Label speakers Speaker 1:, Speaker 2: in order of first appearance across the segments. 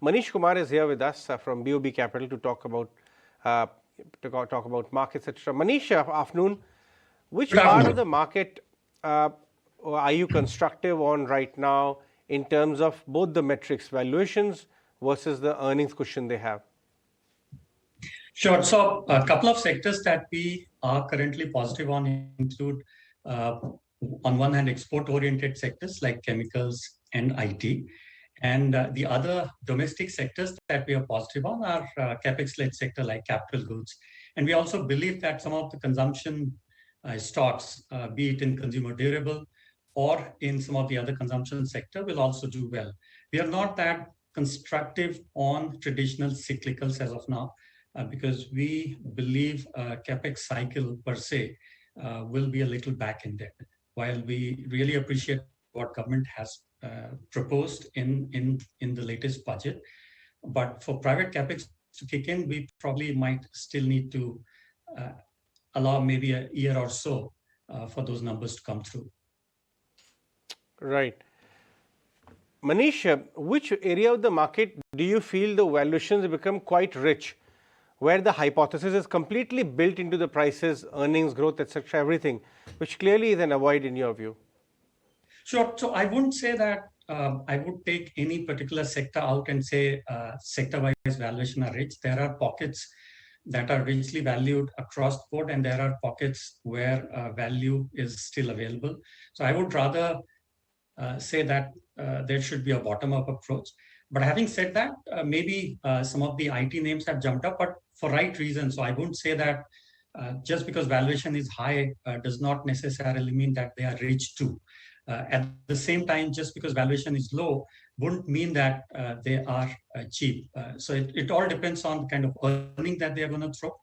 Speaker 1: Manish Kumar is here with us from BOB Capital to talk about markets, etc. Manish, afternoon. Which
Speaker 2: Good
Speaker 1: part of
Speaker 2: afternoon.
Speaker 1: the market are you constructive on right now in terms of both the metrics, valuations versus the earnings cushion they have?
Speaker 2: Sure. So a couple of sectors that we are currently positive on include, on one hand, export-oriented sectors like chemicals and IT. And the other domestic sectors that we are positive on are capex-led sector like capital goods. And we also believe that some of the consumption stocks, be it in consumer durable or in some of the other consumption sector, will also do well. We are not that constructive on traditional cyclicals as of now, because we believe capex cycle per se will be a little back-ended. While we really appreciate what government has proposed in the latest budget, but for private capex to kick in, we probably might still need to allow maybe a year or so for those numbers to come through.
Speaker 1: Right. Manish, which area of the market do you feel the valuations have become quite rich, where the hypothesis is completely built into the prices, earnings growth, etc., everything, which clearly is an avoid in your view?
Speaker 2: Sure. So I wouldn't say that I would take any particular sector out and say sector-wise valuation are rich. There are pockets that are richly valued across the board, and there are pockets where value is still available. So I would rather say that there should be a bottom-up approach. But having said that, maybe some of the IT names have jumped up, but for right reasons. So I wouldn't say that just because valuation is high does not necessarily mean that they are rich too. At the same time, just because valuation is low wouldn't mean that they are cheap. So it all depends on the kind of earning that they're going to throw.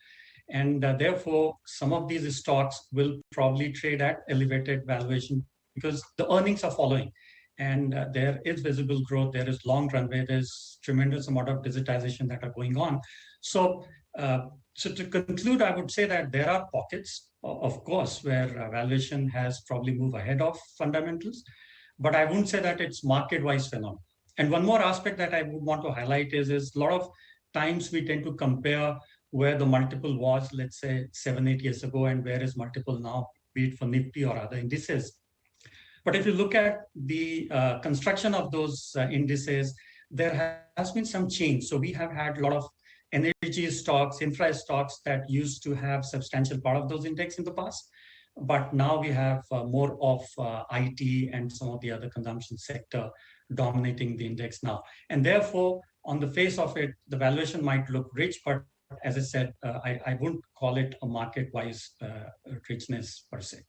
Speaker 2: And therefore, some of these stocks will probably trade at elevated valuation because the earnings are following. And there is visible growth, there is long runway, there's tremendous amount of digitization that are going on. So, so to conclude, I would say that there are pockets, of course, where valuation has probably moved ahead of fundamentals, but I wouldn't say that it's market-wise phenomenon. And one more aspect that I would want to highlight is a lot of times we tend to compare where the multiple was, let's say 7-8 years ago, and where is multiple now, be it for Nifty or other indices. But if you look at the construction of those indices, there has been some change. So we have had a lot of energy stocks, infra stocks that used to have substantial part of those index in the past. But now we have more of IT and some of the other consumption sector dominating the index now. And therefore, on the face of it, the valuation might look rich, but as I said, I wouldn't call it a market-wise richness per se.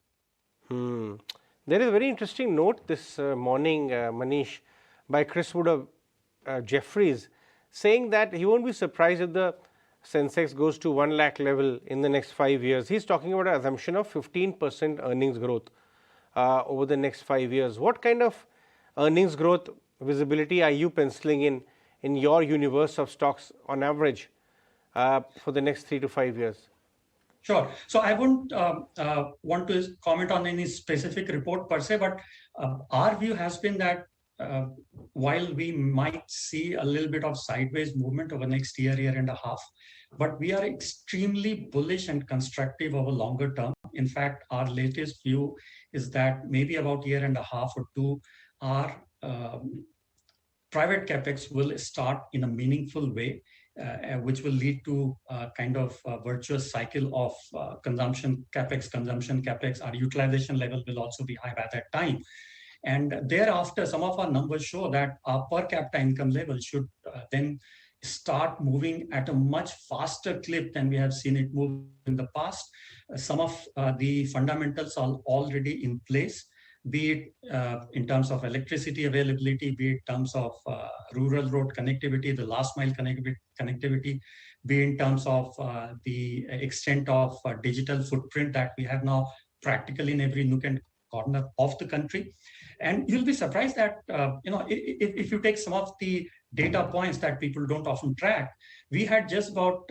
Speaker 1: There is a very interesting note this morning, Manish, by Chris Wood of Jefferies, saying that he won't be surprised if the Sensex goes to 1 lakh level in the next 5 years. He's talking about an assumption of 15% earnings growth over the next 5 years. What kind of earnings growth visibility are you penciling in your universe of stocks on average for the next 3 to 5 years?
Speaker 2: Sure. So I wouldn't want to comment on any specific report per se, but our view has been that while we might see a little bit of sideways movement over next year, year and a half, but we are extremely bullish and constructive over longer term. In fact, our latest view is that maybe about year and a half or two, our private capex will start in a meaningful way, which will lead to a kind of virtuous cycle of consumption capex. Our utilization level will also be high by that time. And thereafter, some of our numbers show that our per capita income level should then start moving at a much faster clip than we have seen it move in the past. Some of the fundamentals are already in place, be it in terms of electricity availability, be it in terms of rural road connectivity, the last mile connectivity, be in terms of the extent of digital footprint that we have now practically in every nook and corner of the country. And you'll be surprised that, if you take some of the data points that people don't often track, we had just about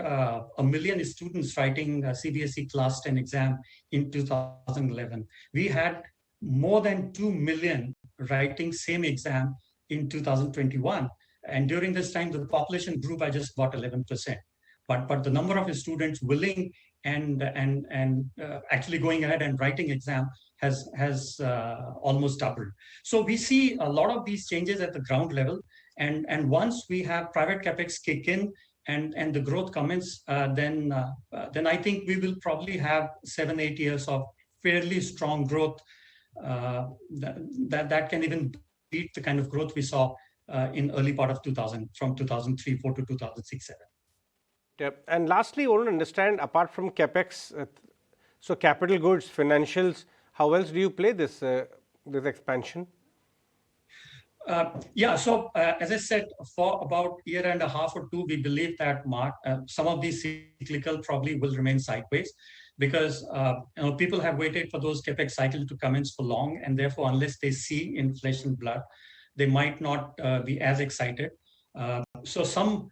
Speaker 2: 1 million students writing a CBSE Class 10 exam in 2011. We had more than 2 million writing same exam in 2021. And during this time, the population grew by just about 11%. But the number of students willing and actually going ahead and writing exam has almost doubled. So we see a lot of these changes at the ground level. And once we have private capex kick in and the growth commence, then I think we will probably have 7-8 years of fairly strong growth that can even beat the kind of growth we saw in early part of 2000, from 2003-4 to 2006-7.
Speaker 1: Yep. And lastly, I want to understand, apart from capex, so capital goods, financials, how else do you play this this expansion?
Speaker 2: Yeah, so as I said, for about a year and a half or two, we believe that some of these cyclical probably will remain sideways, because people have waited for those capex cycles to commence for long, and therefore, unless they see inflation blood, they might not be as excited. So some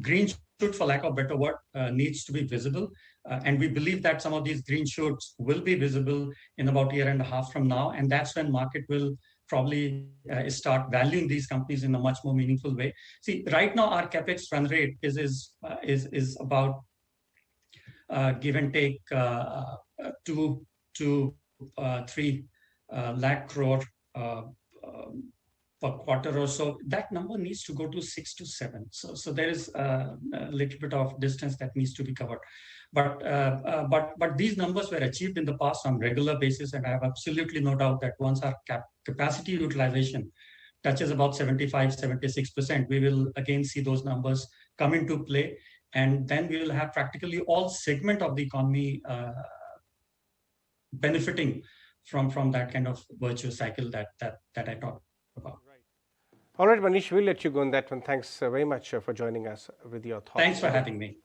Speaker 2: green shoot, for lack of a better word, needs to be visible. And we believe that some of these green shoots will be visible in about a year and a half from now. And that's when market will probably start valuing these companies in a much more meaningful way. See, right now our capex run rate is about give and take 2 to 3 lakh crore per quarter or so. That number needs to go to 6 to 7. So there is a little bit of distance that needs to be covered. But these numbers were achieved in the past on regular basis, and I have absolutely no doubt that once our capacity utilization touches about 75-76%, we will again see those numbers come into play, and then we will have practically all segment of the economy benefiting from that kind of virtuous cycle that I talked about.
Speaker 1: Right. All right, Manish, we'll let you go on that one. Thanks very much for joining us with your thoughts.
Speaker 2: Thanks for having me.